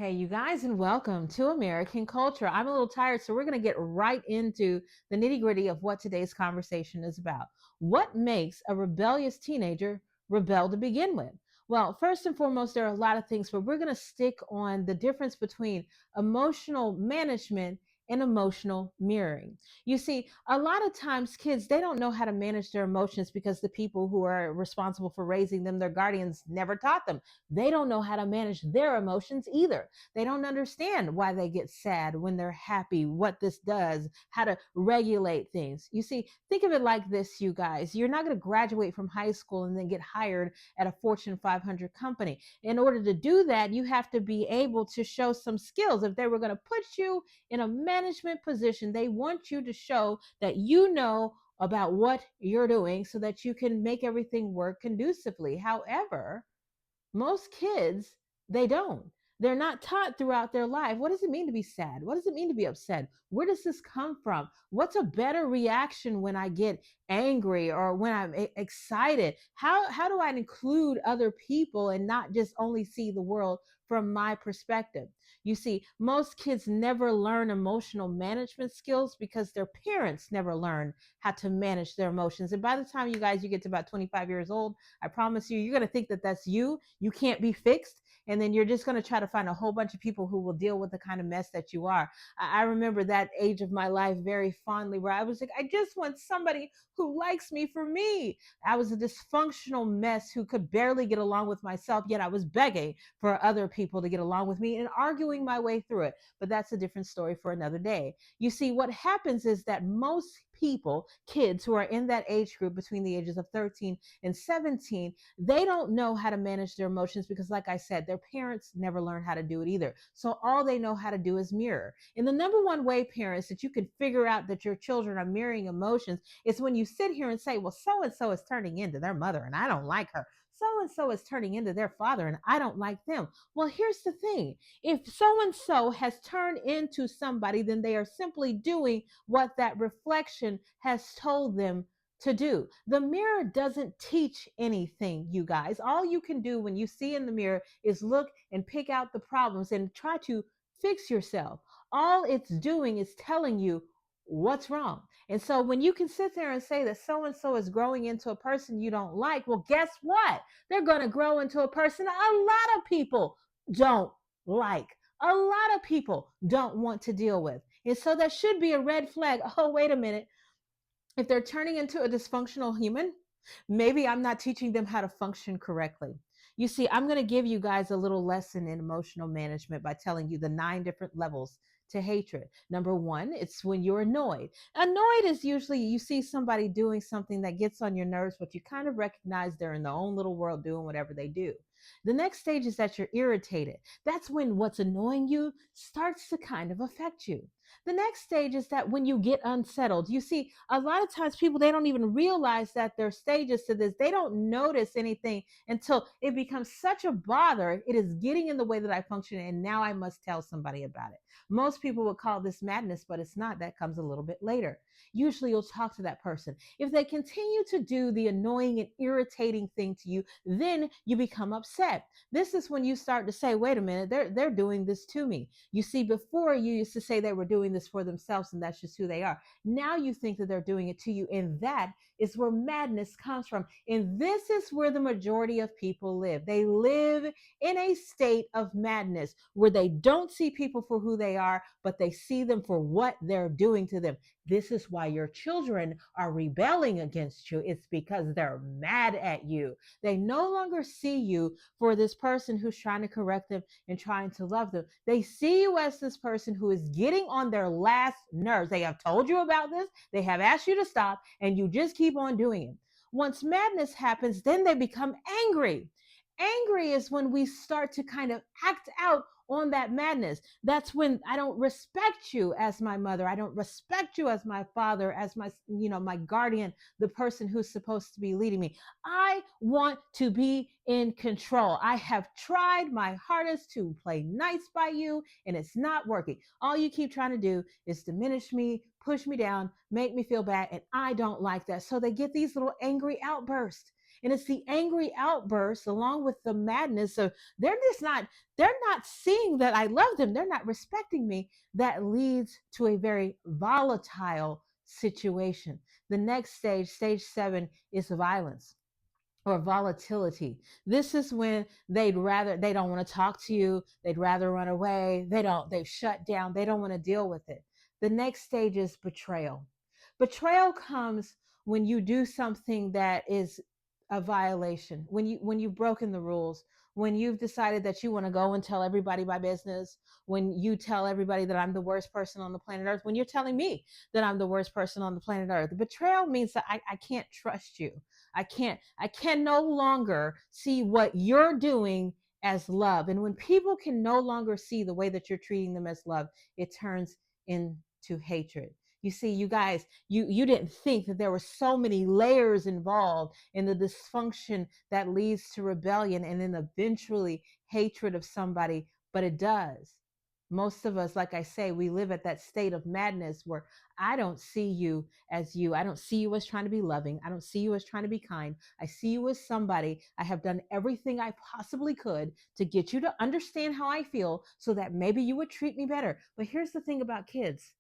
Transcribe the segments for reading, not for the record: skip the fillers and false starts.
Hey, you guys, and welcome to American Culture. I'm a little tired, so we're going to get right into the nitty gritty of what today's conversation is about. What makes a rebellious teenager rebel to begin with? Well, first and foremost, there are a lot of things, but we're going to stick on the difference between emotional management and emotional mirroring. You see, a lot of times kids, they don't know how to manage their emotions because the people who are responsible for raising them, their guardians, never taught them. They don't know how to manage their emotions either. They don't understand why they get sad when they're happy, what this does, how to regulate things. You see, think of it like this, you guys. You're not going to graduate from high school and then get hired at a Fortune 500 company. In order to do that, you have to be able to show some skills. If they were going to put you in a management position, they want you to show that you know about what you're doing so that you can make everything work conducively. However, most kids, they don't. They're not taught throughout their life. What does it mean to be sad? What does it mean to be upset? Where does this come from? What's a better reaction when I get angry or when I'm excited? How do I include other people and not just only see the world from my perspective? You see, most kids never learn emotional management skills because their parents never learn how to manage their emotions. And by the time you get to about 25 years old, I promise you, you're going to think that that's you can't be fixed, and then you're just going to try to find a whole bunch of people who will deal with the kind of mess that you are. I remember that age of my life very fondly, where I was like, I just want somebody who likes me for me. I was a dysfunctional mess who could barely get along with myself, yet I was begging for other people to get along with me and arguing my way through it. But that's a different story for another day. You see, what happens is that most people, kids who are in that age group between the ages of 13 and 17, they don't know how to manage their emotions because, like I said, their parents never learned how to do it either. So all they know how to do is mirror. And the number one way, parents, that you can figure out that your children are mirroring emotions is when you sit here and say, well, so and so is turning into their mother and I don't like her. So and so is turning into their father and I don't like them. Well, here's the thing, if so and so has turned into somebody, then they are simply doing what that reflection has told them to do. The mirror doesn't teach anything, you guys. All you can do when you see in the mirror is look and pick out the problems and try to fix yourself. All it's doing is telling you what's wrong. And so when you can sit there and say that so and so is growing into a person you don't like, well, guess what? They're going to grow into a person a lot of people don't like. A lot of people don't want to deal with. And so that should be a red flag. Oh, wait a minute, if they're turning into a dysfunctional human, maybe I'm not teaching them how to function correctly. You see, I'm going to give you guys a little lesson in emotional management by telling you the 9 different levels to hatred. Number one, it's when you're annoyed. Annoyed is usually you see somebody doing something that gets on your nerves, but you kind of recognize they're in their own little world doing whatever they do. The next stage is that you're irritated. That's when what's annoying you starts to kind of affect you. The next stage is that when you get unsettled, you see, a lot of times people, they don't even realize that there are stages to this. They don't notice anything until it becomes such a bother. It is getting in the way that I function, and now I must tell somebody about it. Most people would call this madness, but it's not. That comes a little bit later. Usually you'll talk to that person. If they continue to do the annoying and irritating thing to you, then you become upset. This is when you start to say, wait a minute, they're doing this to me. You see, before you used to say they were doing this for themselves and that's just who they are. Now you think that they're doing it to you, and that is where madness comes from. And this is where the majority of people live. They live in a state of madness where they don't see people for who they are, but they see them for what they're doing to them. This is why your children are rebelling against you. It's because they're mad at you. They no longer see you for this person who's trying to correct them and trying to love them. They see you as this person who is getting on their last nerves. They have told you about this, they have asked you to stop, and you just keep on doing it. Once madness happens, then they become angry. Angry is when we start to kind of act out on that madness. That's when I don't respect you as my mother. I don't respect you as my father, as my guardian, the person who's supposed to be leading me. I want to be in control. I have tried my hardest to play nice by you, and it's not working. All you keep trying to do is diminish me, push me down, make me feel bad, and I don't like that. So they get these little angry outbursts. And it's the angry outbursts along with the madness of they're not seeing that I love them. They're not respecting me. That leads to a very volatile situation. The next stage, stage 7, is violence or volatility. This is when they don't want to talk to you, they'd rather run away, they've shut down, they don't want to deal with it. The next stage is betrayal. Betrayal comes when you do something that is a violation, when you've broken the rules, when you've decided that you want to go and tell everybody my business, when you tell everybody that I'm the worst person on the planet Earth, when you're telling me that I'm the worst person on the planet Earth. Betrayal means that I can't trust you. I can no longer see what you're doing as love. And when people can no longer see the way that you're treating them as love, it turns into hatred. You see, you guys, you didn't think that there were so many layers involved in the dysfunction that leads to rebellion and then eventually hatred of somebody, but it does. Most of us, like I say, we live at that state of madness where I don't see you as you. I don't see you as trying to be loving. I don't see you as trying to be kind. I see you as somebody. I have done everything I possibly could to get you to understand how I feel so that maybe you would treat me better. But here's the thing about kids,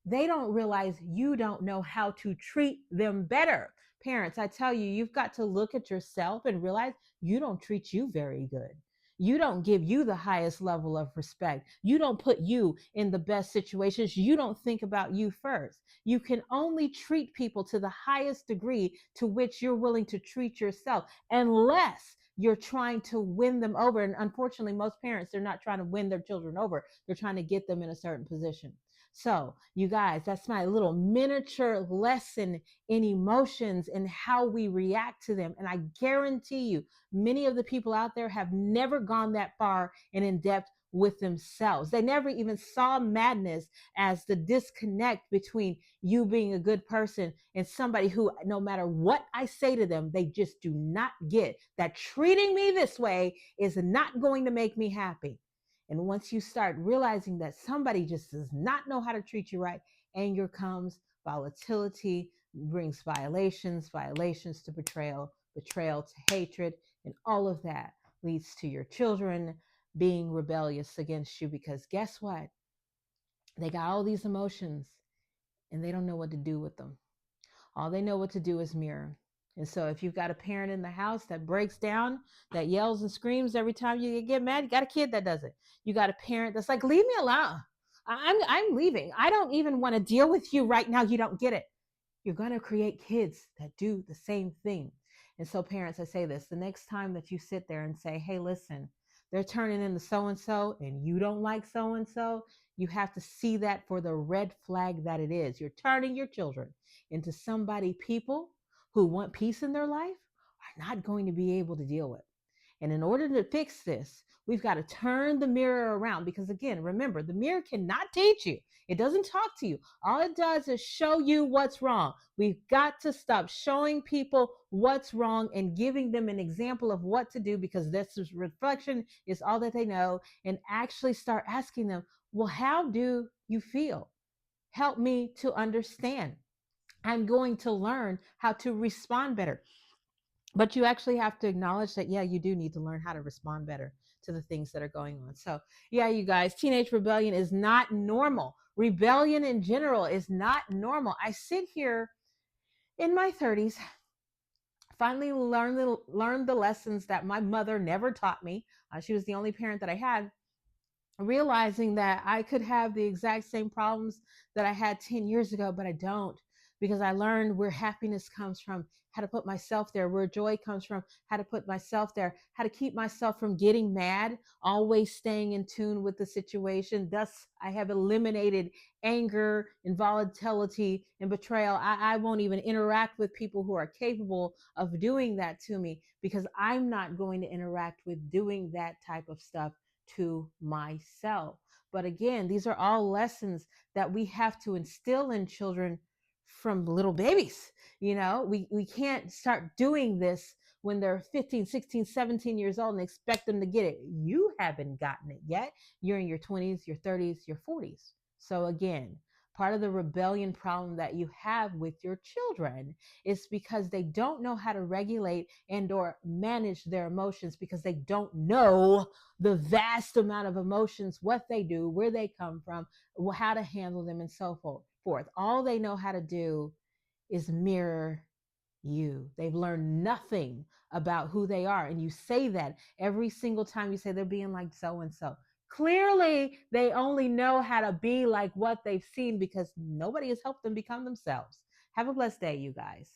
they don't realize you don't know how to treat them better. Parents, I tell you, you've got to look at yourself and realize you don't treat you very good. You don't give you the highest level of respect. You don't put you in the best situations. You don't think about you first. You can only treat people to the highest degree to which you're willing to treat yourself, unless you're trying to win them over. And unfortunately, most parents, they're not trying to win their children over. They're trying to get them in a certain position. So, you guys, that's my little miniature lesson in emotions and how we react to them. And I guarantee you, many of the people out there have never gone that far and in depth with themselves. They never even saw madness as the disconnect between you being a good person and somebody who, no matter what I say to them, they just do not get that treating me this way is not going to make me happy. And once you start realizing that somebody just does not know how to treat you right, anger comes, volatility brings violations to betrayal, betrayal to hatred, and all of that leads to your children being rebellious against you because guess what? They got all these emotions and they don't know what to do with them. All they know what to do is mirror. And so if you've got a parent in the house that breaks down, that yells and screams every time you get mad, you got a kid that does it. You got a parent that's like, leave me alone. I'm leaving. I don't even want to deal with you right now. You don't get it. You're going to create kids that do the same thing. And so, parents, I say this the next time that you sit there and say, hey, listen, they're turning into so and so, and you don't like so and so, you have to see that for the red flag that it is. You're turning your children into somebody people who want peace in their life are not going to be able to deal with. And in order to fix this, we've got to turn the mirror around because, again, remember, the mirror cannot teach you. It doesn't talk to you. All it does is show you what's wrong. We've got to stop showing people what's wrong and giving them an example of what to do because this reflection is all that they know, and actually start asking them, well, how do you feel? Help me to understand. I'm going to learn how to respond better. But you actually have to acknowledge that, yeah, you do need to learn how to respond better to the things that are going on. So, yeah, you guys, teenage rebellion is not normal. Rebellion in general is not normal. I sit here in my 30s, finally learned the lessons that my mother never taught me. She was the only parent that I had, realizing that I could have the exact same problems that I had 10 years ago, but I don't because I learned where happiness comes from, how to put myself there, where joy comes from, how to put myself there, how to keep myself from getting mad, always staying in tune with the situation. Thus, I have eliminated anger and volatility and betrayal. I won't even interact with people who are capable of doing that to me because I'm not going to interact with doing that type of stuff to myself. But again, these are all lessons that we have to instill in children from little babies. You know, we can't start doing this when they're 15, 16, 17 years old and expect them to get it. You haven't gotten it yet. You're in your 20s, your 30s, your 40s. So again, Part of the rebellion problem that you have with your children is because they don't know how to regulate and or manage their emotions, because they don't know the vast amount of emotions, what they do, where they come from, how to handle them, and so forth. All they know how to do is mirror you. They've learned nothing about who they are. And you say that every single time you say they're being like so and so. Clearly, they only know how to be like what they've seen, because nobody has helped them become themselves. Have a blessed day, you guys.